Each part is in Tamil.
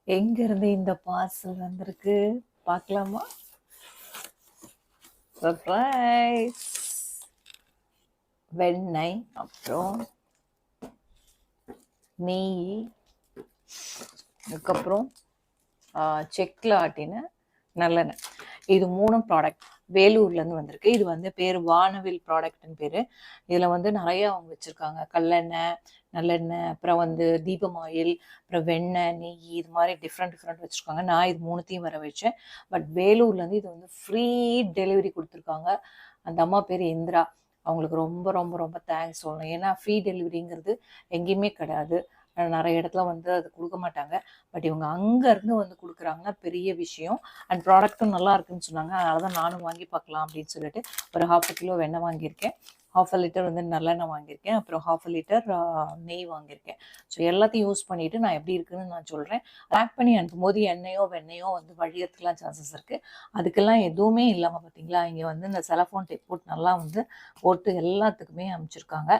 எங்க இருந்து இந்த பார்சல் வந்திருக்கு பார்க்கலாமா? சர்ப்ரைஸ்! வெண்ணெய், அப்புறம் நெய், அதுக்கப்புறம் செக்கில் ஆட்டின நல்லெண்ணெய். இது 3 ப்ராடக்ட் வேலூர்லேருந்து வந்திருக்கு. இது வந்து பேர் வானவில் ப்ராடக்ட்னு பேர். இதில் வந்து நிறைய அவங்க வச்சுருக்காங்க. கல்லெண்ணெய், நல்லெண்ணெய், அப்புறம் வந்து தீபம் ஆயில், அப்புறம் வெண்ணெய், நெய், இது மாதிரி டிஃப்ரெண்ட் வச்சுருக்காங்க. நான் இது 3த்தையும் வர வச்சேன். பட் வேலூர்லேருந்து இது வந்து ஃப்ரீ டெலிவரி கொடுத்துருக்காங்க. அந்த அம்மா பேர் இந்திரா. அவங்களுக்கு ரொம்ப ரொம்ப ரொம்ப தேங்க்ஸ் சொல்லணும். ஏன்னா ஃப்ரீ டெலிவரிங்கிறது எங்கேயுமே கிடையாது. நிறைய இடத்துல வந்து அது கொடுக்க மாட்டாங்க. பட் இவங்க அங்கேருந்து வந்து கொடுக்குறாங்கன்னா பெரிய விஷயம். அண்ட் ப்ராடக்ட்டும் நல்லா இருக்குன்னு சொன்னாங்க. அதனால தான் நானும் வாங்கி பார்க்கலாம் அப்படின்னு சொல்லிட்டு ஒரு 1/2 கிலோ வெண்ணெய் வாங்கியிருக்கேன். 1/2 லிட்டர் வந்து நல்லெண்ணெய் வாங்கியிருக்கேன். அப்புறம் 1/2 லிட்டர் நெய் வாங்கியிருக்கேன். ஸோ எல்லாத்தையும் யூஸ் பண்ணிவிட்டு நான் எப்படி இருக்குன்னு நான் சொல்கிறேன். பேக் பண்ணி அனுப்பும்போது எண்ணெயோ வெண்ணெயோ வந்து வழியறதுக்குலாம் சான்சஸ் இருக்குது. அதுக்கெல்லாம் எதுவுமே இல்லாமல் பார்த்தீங்களா, இங்கே வந்து இந்த செலஃபோன் டேப் போட்டு நல்லா வந்து போட்டு எல்லாத்துக்குமே அனுப்பிச்சிருக்காங்க.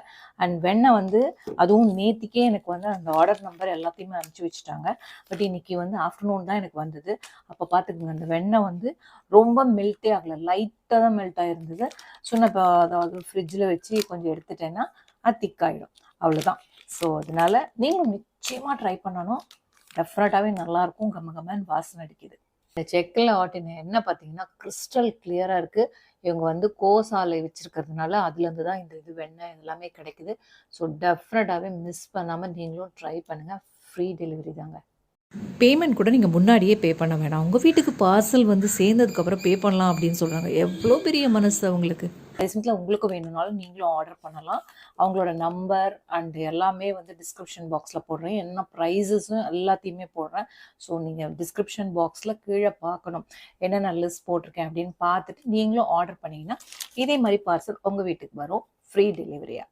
அண்ட் வெண்ணெய் வந்து அதுவும் நேத்திக்கே எனக்கு வந்து அந்த ஆர்டர் நம்பர் எல்லாத்தையுமே அனுப்பிச்சி வச்சுட்டாங்க. பட் இன்னைக்கு வந்து ஆஃப்டர்நூன் தான் எனக்கு வந்தது. அப்போ பார்த்துக்குங்க, அந்த வெண்ணெய் வந்து ரொம்ப மெல்ட்டே ஆகலை, லைட்டாக தான் மெல்ட் ஆகிருந்தது. ஸோ நான் இப்போ அதாவது ஃப்ரிட்ஜில் வச்சு கொஞ்சம் எடுத்துட்டேன்னா அது திக்காயிடும், அவ்வளோதான். ஸோ அதனால நீங்களும் நிச்சயமாக ட்ரை பண்ணணும். டெஃபினட்டாகவே நல்லாயிருக்கும். கம்மன்னு வாசனை அடிக்குது. இந்த செக்கில் ஆட்டின எண்ணெய் பார்த்தீங்கன்னா கிறிஸ்டல் கிளியராக இருக்குது. இவங்க வந்து கோசாலை வச்சுருக்கிறதுனால அதுலேருந்து தான் இந்த இது வெண்ணெய் எல்லாமே கிடைக்குது. ஸோ டெஃபினட்டாகவே மிஸ் பண்ணாமல் நீங்களும் ட்ரை பண்ணுங்கள். ஃப்ரீ டெலிவரி தாங்க. பேமெண்ட் கூட நீங்கள் முன்னாடியே பே பண்ண வேணாம். உங்கள் வீட்டுக்கு பார்சல் வந்து சேர்ந்ததுக்கப்புறம் பே பண்ணலாம் அப்படின்னு சொல்கிறாங்க. எவ்வளோ பெரிய மனசு அவங்களுக்கு. ரீசெண்டில் உங்களுக்கு வேணும்னாலும் நீங்களும் ஆர்டர் பண்ணலாம். அவங்களோட நம்பர் அண்ட் எல்லாமே வந்து டிஸ்கிரிப்ஷன் பாக்ஸில் போடுறேன். என்ன ப்ரைஸஸும் எல்லாத்தையுமே போடுறேன். ஸோ நீங்கள் டிஸ்கிரிப்ஷன் பாக்ஸில் கீழே பார்க்கணும், என்னென்ன லிஸ்ட் போட்டிருக்கேன் அப்படின்னு பார்த்துட்டு நீங்களும் ஆர்டர் பண்ணிங்கன்னா இதே மாதிரி பார்சல் உங்கள் வீட்டுக்கு வரும், ஃப்ரீ டெலிவரியாக.